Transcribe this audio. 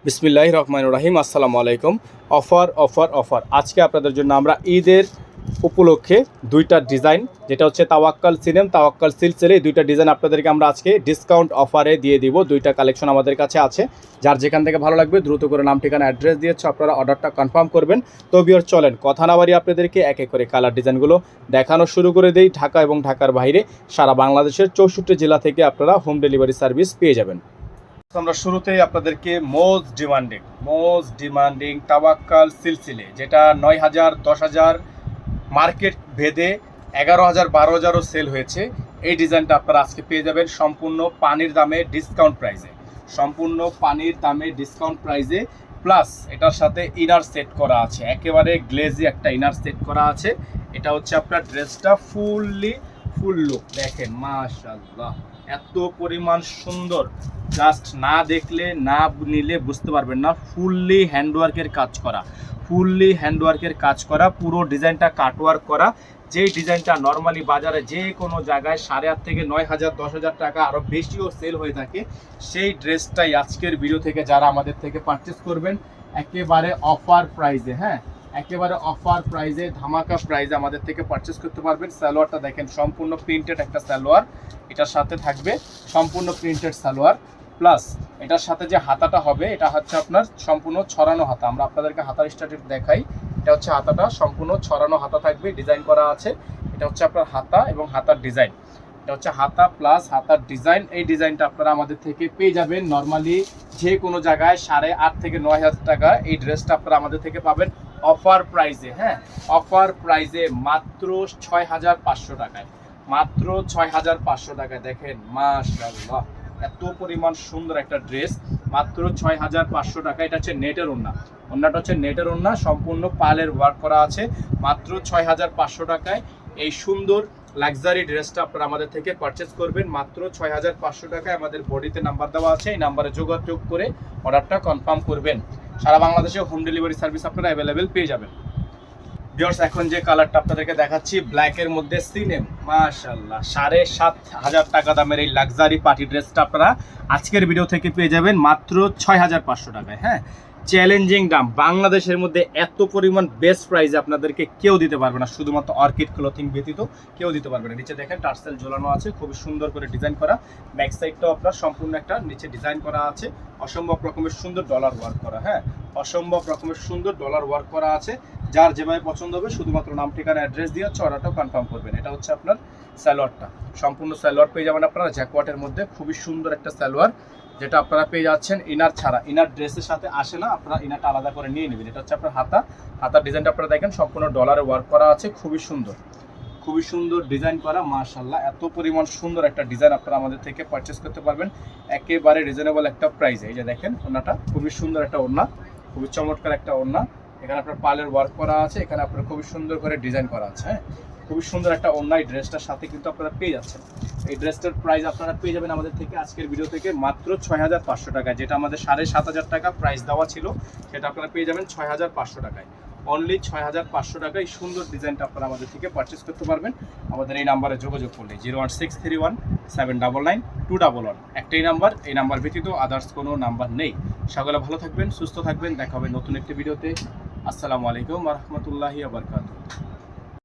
বিসমিল্লাহির রহমানির রহিম। আসসালামু আলাইকুম। অফার আজকে আপনাদের জন্য আমরা ঈদের উপলক্ষে দুইটা ডিজাইন, যেটা হচ্ছে তাওয়াক্কাল সিনেম, তাওয়াক্কাল সিলসিলে, এই দুইটা ডিজাইন আপনাদেরকে আমরা আজকে ডিসকাউন্ট অফারে দিয়ে দিব। দুইটা কালেকশন আমাদের কাছে আছে, যার যেখান থেকে ভালো লাগবে দ্রুত করে নাম ঠিকানা অ্যাড্রেস দিয়েছে আপনারা অর্ডারটা কনফার্ম করবেন। তো ভিউয়ার্স চলেন কথা না বাড়িয়ে আপনাদেরকে এক এক করে কালার ডিজাইনগুলো দেখানো শুরু করে দেই। ঢাকা এবং ঢাকার বাইরে সারা বাংলাদেশের 64 জেলা থেকে আপনারা হোম ডেলিভারি সার্ভিস পেয়ে যাবেন। আমরা শুরুতেই আপনাদেরকে মোস্ট ডিমান্ডিং তাওয়াক্কাল সিলসিলে, যেটা 9,000 10,000 মার্কেট ভেদে 11,000 12,000ও সেল হয়েছে। এই ডিজাইনটা আপনারা আজকে পেয়ে যাবেন সম্পূর্ণ পানির দামে ডিসকাউন্ট প্রাইজে, প্লাস এটার সাথে ইনার সেট করা আছে, একেবারে গ্লেজি একটা ইনার সেট করা আছে। এটা হচ্ছে আপনার ড্রেসটা ফুল লুক দেখেন, মাশাআল্লাহ এত পরিমাণ সুন্দর, জাস্ট না দেখলে না নিলে বুঝতে পারবেন না। ফুললি হ্যান্ডওয়ার্কের কাজ করা, পুরো ডিজাইনটা কাটওয়ার্ক করা। যেই ডিজাইনটা নর্মালি বাজারে যে কোনো জায়গায় 8,500 থেকে 9,000 10,000 টাকা আরও বেশিও সেল হয়ে থাকে, সেই ড্রেসটাই আজকের ভিডিও থেকে যারা আমাদের থেকে পারচেস করবেন একেবারে অফার প্রাইজে, একেবারে অফার প্রাইজে, ধামাকা প্রাইজে আমাদের থেকে পারচেস করতে পারবেন। সালোয়ারটা দেখেন সম্পূর্ণ প্রিন্টেড একটা সালোয়ার, এটার সাথে থাকবে সম্পূর্ণ প্রিন্টেড সালোয়ার, প্লাস এটার সাথে যে হাতাটা হবে এটা হচ্ছে আপনার সম্পূর্ণ ছড়ানো হাতা। আমরা আপনাদেরকে হাতার স্টার্টেড দেখাই। এটা হচ্ছে হাতাটা সম্পূর্ণ ছড়ানো হাতা থাকবে, ডিজাইন করা আছে। এটা হচ্ছে আপনার হাতা এবং হাতার ডিজাইন, এটা হচ্ছে হাতা প্লাস হাতার ডিজাইন। এই ডিজাইনটা আপনারা আমাদের থেকে পেয়ে যাবেন নর্মালি যে কোনো জায়গায় 8,500 থেকে 9,000 টাকা। এই ড্রেসটা আপনারা আমাদের থেকে পাবেন অফার প্রাইজে, অফার প্রাইজে মাত্র 6,500 টাকায়, মাত্র 6,500 টাকায়। দেখেন মাশাআল্লাহ এত পরিমাণ সুন্দর একটা ড্রেস, মাত্র 6,500 টাকা। এটা হচ্ছে নেটের ওড়নাটা হচ্ছে নেটের ওড়না, সম্পূর্ণ পালের ওয়ার্ক করা আছে। মাত্র 6,500 টাকায় এই সুন্দর লাক্সারি ড্রেসটা আপনারা আমাদের থেকে পারচেস করবেন মাত্র 6,500 টাকায়। আমাদের বডিতে নাম্বার দেওয়া আছে, এই নাম্বারে যোগাযোগ করে অর্ডারটা কনফার্ম করবেন। সারা বাংলাদেশে হোম ডেলিভারি সার্ভিস আপনারা অ্যাভেলেবেল পেয়ে যাবেন। ভিউয়ার্স এখন যে কালারটা আপনাদেরকে দেখাচ্ছি ব্ল্যাকের মধ্যে সিনেম, মাশাআল্লাহ 7,500 টাকা দামের এই লাক্সারি পার্টি ড্রেসটা আপনারা আজকের ভিডিও থেকে পেয়ে যাবেন মাত্র 6,500 টাকায়। চ্যালেঞ্জিং দাম, বাংলাদেশের মধ্যে এত পরিমাণ বেস্ট প্রাইসে আপনাদেরকে কেউ দিতে পারবে না, শুধুমাত্র অর্কিড ক্লথিং ব্যতীত কেউ দিতে পারবে না। নিচে দেখেন টার্সেল ঝোলানো আছে, খুবই সুন্দর করে ডিজাইন করা। ব্যাক সাইডটাও আপনার সম্পূর্ণ একটা নিচে ডিজাইন করা আছে, অসম্ভব রকমের সুন্দর ডলার ওয়ার্ক করা, অসম্ভব রকমের সুন্দর ডলার ওয়ার্ক করা আছে। যার যেভাবে পছন্দ হবে শুধুমাত্র নাম ঠিকানা অ্যাড্রেস দিয়ে অর্ডারটাও কনফার্ম করবেন। এটা হচ্ছে আপনার সালোয়ারটা, সম্পূর্ণ সালোয়ার পেয়ে যাবেন আপনারা জ্যাকওয়াটের মধ্যে, খুবই সুন্দর একটা সালোয়ার যেটা আপনারা পেয়ে যাচ্ছেন ইনার ছাড়া। ইনার ড্রেসের সাথে আসে না, আপনারা ইনারটা আলাদা করে নিয়ে নেবেন। এটা হচ্ছে আপনার হাতার ডিজাইনটা আপনারা দেখেন সম্পূর্ণ ডলারে ওয়ার্ক করা আছে, খুবই সুন্দর ডিজাইন করা। মাশাআল্লাহ এত পরিমাণ সুন্দর একটা ডিজাইন আপনারা আমাদের থেকে পারচেস করতে পারবেন একেবারে রিজনেবল একটা প্রাইসে। এই যে দেখেন ওড়নাটা খুবই সুন্দর একটা ওড়না, খুবই চমৎকার একটা ওড়না। এখানে আপনার পালের ওয়ার্ক করা আছে, এখানে আপনার খুবই সুন্দর করে ডিজাইন করা আছে, খুবই সুন্দর একটা ওড়না এই ড্রেসটার সাথে কিন্তু আপনারা পেয়ে যাচ্ছেন। এই ড্রেসটার প্রাইস আপনারা পেয়ে যাবেন আমাদের থেকে আজকের ভিডিও থেকে মাত্র 6,500 টাকায়, যেটা আমাদের 7,500 টাকা প্রাইস দেওয়া ছিল, সেটা আপনারা পেয়ে যাবেন 6,500 টাকায়, অনলি 6,500 টাকায়। সুন্দর ডিজাইনটা আপনারা আমাদের থেকে পারচেস করতে পারবেন আমাদের এই নাম্বারে যোগাযোগ করলে। 01631799211 একটাই নাম্বার, এই নাম্বার ব্যতীত আদার্স কোনো নাম্বার নেই। সকলে ভালো থাকবেন, সুস্থ থাকবেন, দেখা হবে নতুন একটি ভিডিওতে। আসসালামু আলাইকুম ওয়া রাহমাতুল্লাহি ওয়া বারাকাতুহু।